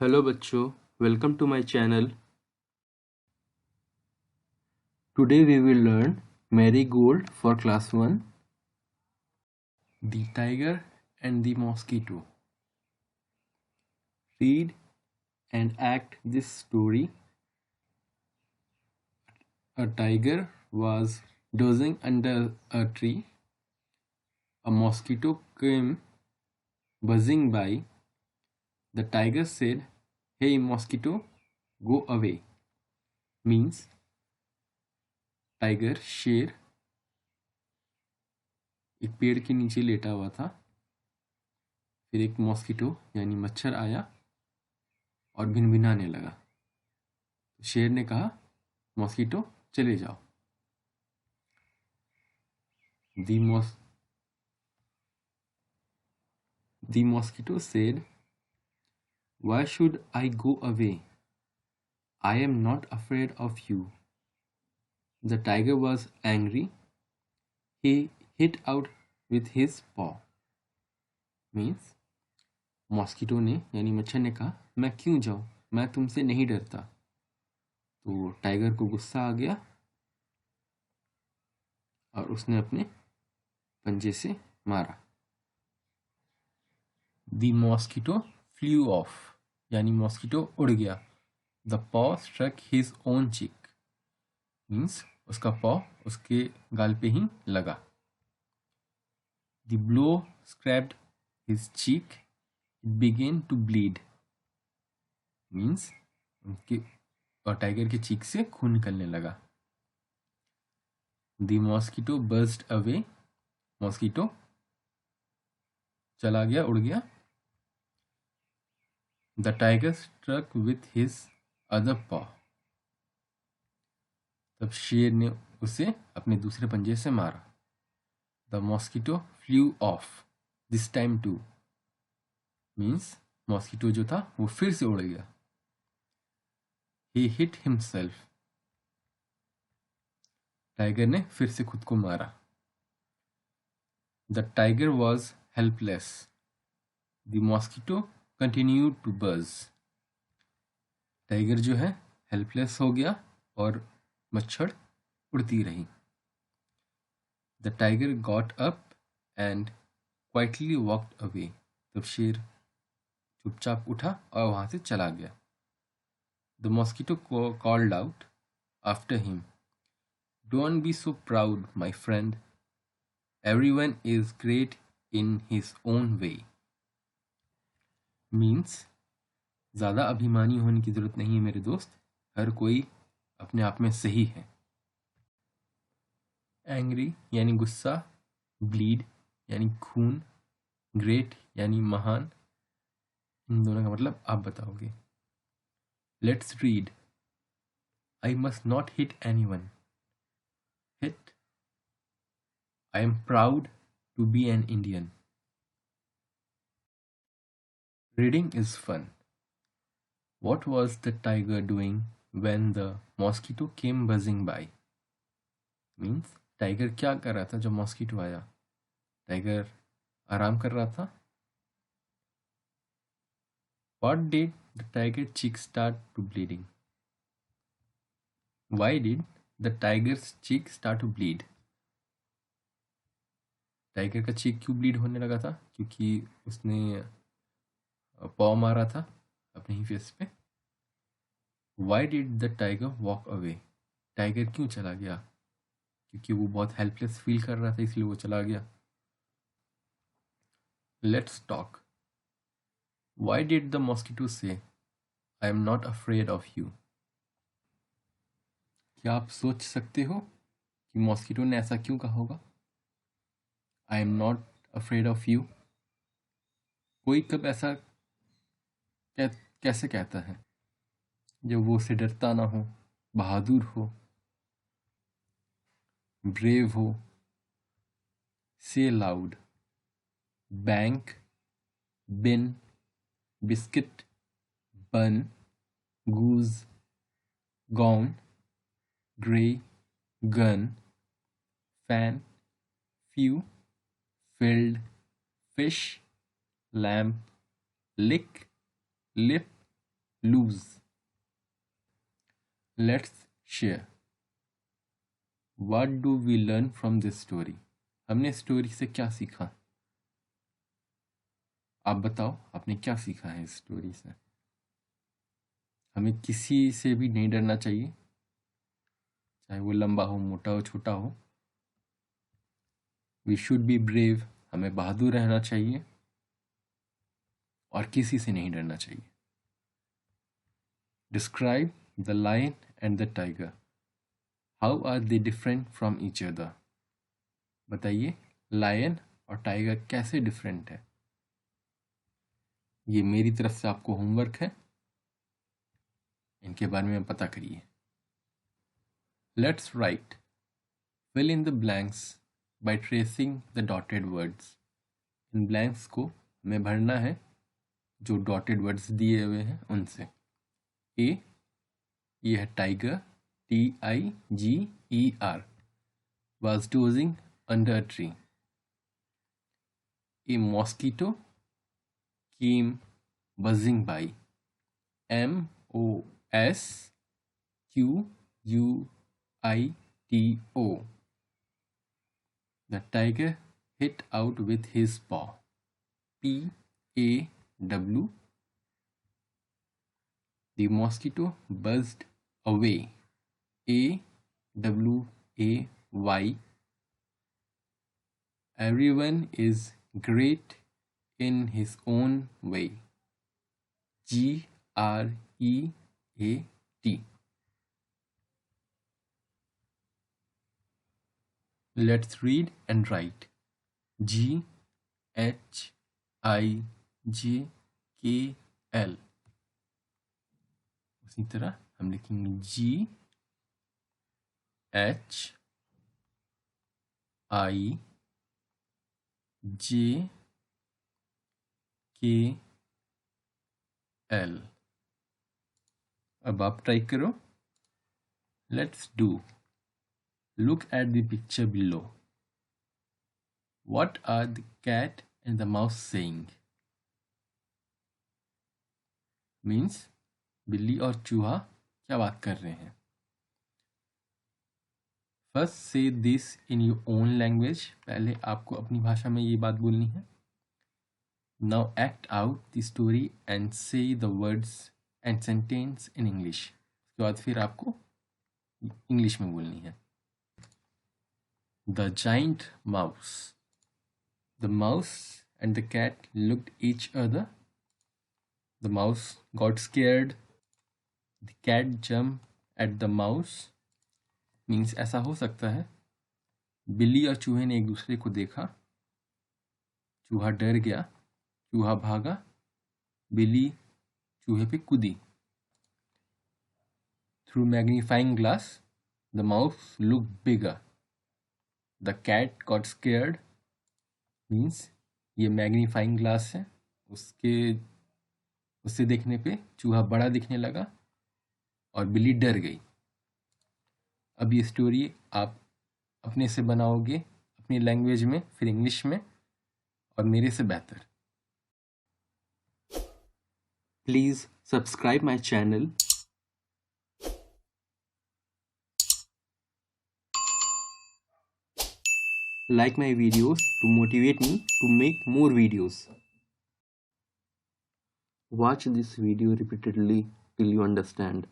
Hello बच्चों, welcome to my channel. Today we will learn Marigold for class 1, the tiger and the mosquito. Read and act this story. A tiger was dozing under a tree. A mosquito came buzzing by. The tiger said, "Hey mosquito, go away." Means tiger शेर एक पेड़ के नीचे लेटा हुआ था। फिर एक मॉस्किटो यानी मच्छर आया और भिनभिनाने लगा। तो शेर ने कहा, मॉस्किटो चले जाओ। The mosquito said, "Why should I go away? I am not afraid of you." The tiger was angry. He hit out with his paw. Means mosquito ने यानी मच्छर ने कहा, मैं क्यों जाऊं, मैं तुमसे नहीं डरता। तो टाइगर को गुस्सा आ गया और उसने अपने पंजे से मारा। The mosquito flew off, यानी मॉस्किटो उड़ गया। The paw struck his own cheek, means उसका paw उसके गाल पे ही लगा। The blow scraped his cheek. It began to bleed, means उनके और टाइगर के चीक से खून निकलने लगा। The mosquito buzzed away. Mosquito चला गया, उड़ गया। The tiger struck with his other paw. तब शेर ने उसे अपने दूसरे पंजे से मारा। The mosquito flew off this time too. Means mosquito जो था वो फिर से उड़ गया। He hit himself. टाइगर ने फिर से खुद को मारा। The tiger was helpless. The mosquito continued to buzz. Tiger जो है हेल्पलेस हो गया और मच्छर उड़ती रही। The tiger got up and quietly walked away. तब शेर चुपचाप उठा और वहां से चला गया। The mosquito called out after him, "Don't be so proud, my friend. Everyone is great in his own way." Means ज़्यादा अभिमानी होने की ज़रूरत नहीं है मेरे दोस्त, हर कोई अपने आप में सही है। एंग्री यानी गुस्सा, ब्लीड यानी खून, ग्रेट यानी महान। इन दोनों का मतलब आप बताओगे। Let's read. I must not hit anyone. Hit, I am proud to be an Indian. Reading is fun. What was the tiger doing when the mosquito came buzzing by? Means tiger क्या कर रहा था जब mosquito आया? Tiger आराम कर रहा था। What did the tiger cheek start to bleeding? Why did the tiger's cheek start to bleed? Tiger का चीक क्यों ब्लीड होने लगा था? क्योंकि उसने पॉ मारा था अपने ही फेस पे। Why did the tiger walk away? Tiger क्यों चला गया? क्योंकि वो बहुत हेल्पलेस फील कर रहा था, इसलिए वो चला गया। Let's talk. Why did the mosquito say, "I am not afraid of you"? क्या आप सोच सकते हो कि मॉस्किटो ने ऐसा क्यों कहा होगा? I am not afraid of you. कोई कब ऐसा कैसे कहता है जब वो उससे डरता ना हो, बहादुर हो, ब्रेव हो। से loud. Bank, bin, biscuit, bun, goose, gone, grey, gun, fan, few, filled, fish, lamp, lick, lip, lose. Let's share. What do we learn from this story? हमने स्टोरी से क्या सीखा? आप बताओ, आपने क्या सीखा है इस स्टोरी से? हमें किसी से भी नहीं डरना चाहिए, चाहे वो लंबा हो, मोटा हो, छोटा हो. We should be brave. हमें बहादुर रहना चाहिए और किसी से नहीं डरना चाहिए. Describe the lion and the tiger. How are they different from each other? बताइए, लायन और टाइगर कैसे डिफरेंट है. ये मेरी तरफ से आपको होमवर्क है, इनके बारे में पता करिए. Let's write. Fill in the blanks by tracing the dotted words. इन ब्लैंक्स को हमें भरना है जो डॉटेड वर्ड्स दिए हुए हैं उनसे. ए, ये है tiger, TIGER, was dozing under a tree. A mosquito came buzzing by. MOSQUITO. The tiger hit out with his paw. PAW. The mosquito buzzed away. AWAY. Everyone is great in his own way. GREAT. Let's read and write. GHIJKL. उसी तरह हम लिखेंगे GHIJKL. अब आप try करो. Let's do. Look at the picture below. What are the cat and the mouse saying? Means बिल्ली और चूहा क्या बात कर रहे हैं. First say this in your own language. पहले आपको अपनी भाषा में ये बात बोलनी है. Now act out the story and say the words and sentence in English. उसके बाद फिर आपको इंग्लिश में बोलनी है. The giant mouse. The mouse and the cat looked each other. The mouse got scared. The cat jumped at the mouse. Means ऐसा हो सकता है बिल्ली और चूहे ने एक दूसरे को देखा, चूहा डर गया, चूहा भागा, बिल्ली चूहे पे कूदी. Through magnifying glass, the mouse looked bigger. The cat got scared. Means ये मैग्नीफाइंग ग्लास है, उससे देखने पे चूहा बड़ा दिखने लगा और बिल्ली डर गई. अब ये स्टोरी आप अपने से बनाओगे अपनी लैंग्वेज में, फिर इंग्लिश में, और मेरे से बेहतर. Please subscribe my channel. Like my videos to motivate me to make more videos. Watch this video repeatedly till you understand.